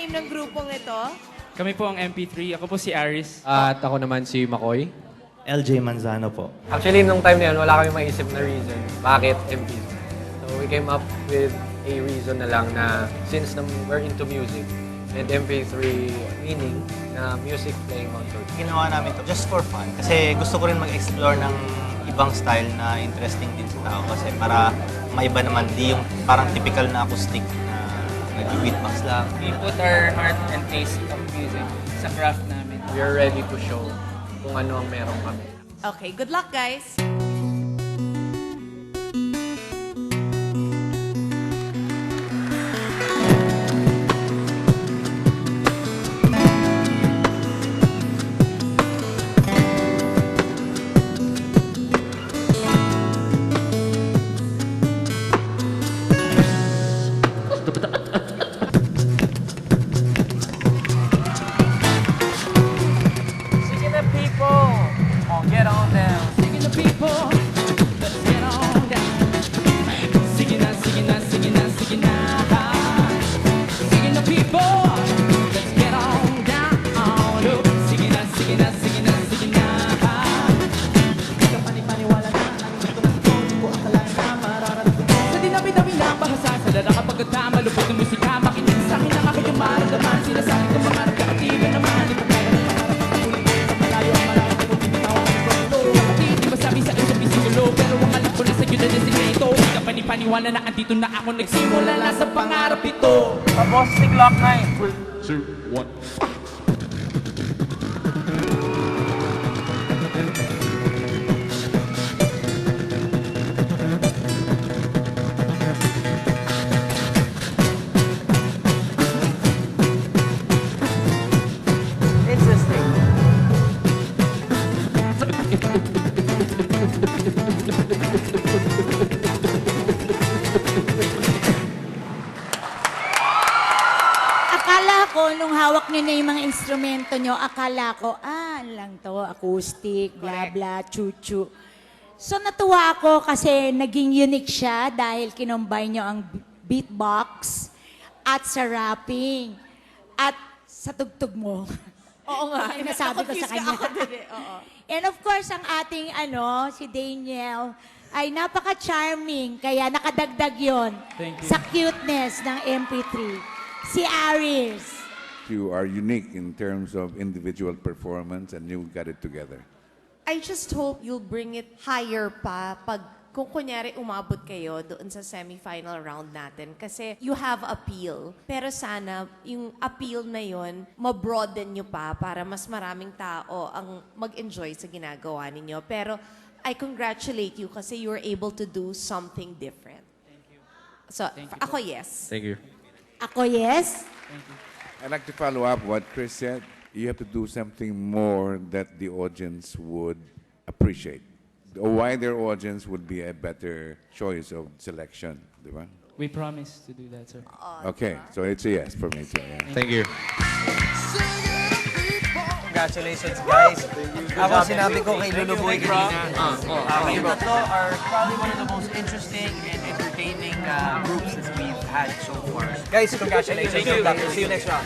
name ng grupong ito? Kami po ang MP3. Ako po si Aris. At ako naman si McCoy. LJ Manzano po. Actually, nung time na yun, wala kami maisip na reason bakit MP3. So we came up with a reason na lang na since we're into music, and MP3 meaning na music playing on tour. Ginawa namin to just for fun. Kasi gusto ko rin mag-explore ng ibang style na interesting din sa tao. Kasi para maiba naman, di yung parang typical na acoustic na nag-beatbox lang. We put our heart and taste of music sa craft namin. We are ready to show kung ano ang meron kami. Okay, good luck, guys. Sige na people! Oh, get on down! Sige na people, let's get on down. Sige na, sige na, sige na, sige na. Sige na people, let's get on down. Sige na, sige na, sige na, sige na. Hindi ka panipaniwala na nandito na ito. Di ko akalain na mararating ko. Sa dinabi-dami na bahasa sa lalaka pagkatama. Lupot ng musika, makinig sa akin ang aking maramdaman. Sinasabi ko mga nagkakatigan naman. Di pa kaya sa malayo ang marami ko binitawan ng gusto. Kapatid, di ba sabi sa isang bisikulo? Pero ang alam ko na sa iyo na designato. Di ka panipaniwala na andito na ako. Nagsimula na sa pangarap ito. Tapos si Glock 9. 2, 1. Interesting. Akala ko, nung hawak niyo na yung mga instrumento niyo, akala ko, lang to, acoustic, bla bla, chuchu. So natuwa ako kasi naging unique siya dahil kinumbine niyo ang beatbox at sa rapping at sa tugtug mo. Oo nga. Ay, nasabi ko sa Confused kanya. Ako din eh. Oo. And of course, ang ating si Daniel, ay napaka-charming, kaya nakadagdag yon Thank you. sa cuteness ng MP3. Si Aris. You are unique in terms of individual performance and you got it together. I just hope you'll bring it higher pa pag kung kunyari umabot kayo doon sa semifinal round natin. Kasi you have appeal. Pero sana yung appeal na yon ma-broaden nyo pa para mas maraming tao ang mag-enjoy sa ginagawa ninyo. Pero I congratulate you kasi you were able to do something different. Thank you. So, ako yes. Thank you. Ako, yes? I'd like to follow up what Chris said. You have to do something more that the audience would appreciate. A wider audience would be a better choice of selection, di ba? We promise to do that, sir. Okay, so it's a yes for me too. Yeah. Thank you. Congratulations, guys. Ako sinabi ko kay Luluboy kanina. Yung tatlo are probably one of the most interesting and entertaining groups that we've had so far. Guys, congratulations. Thank you. See you next round.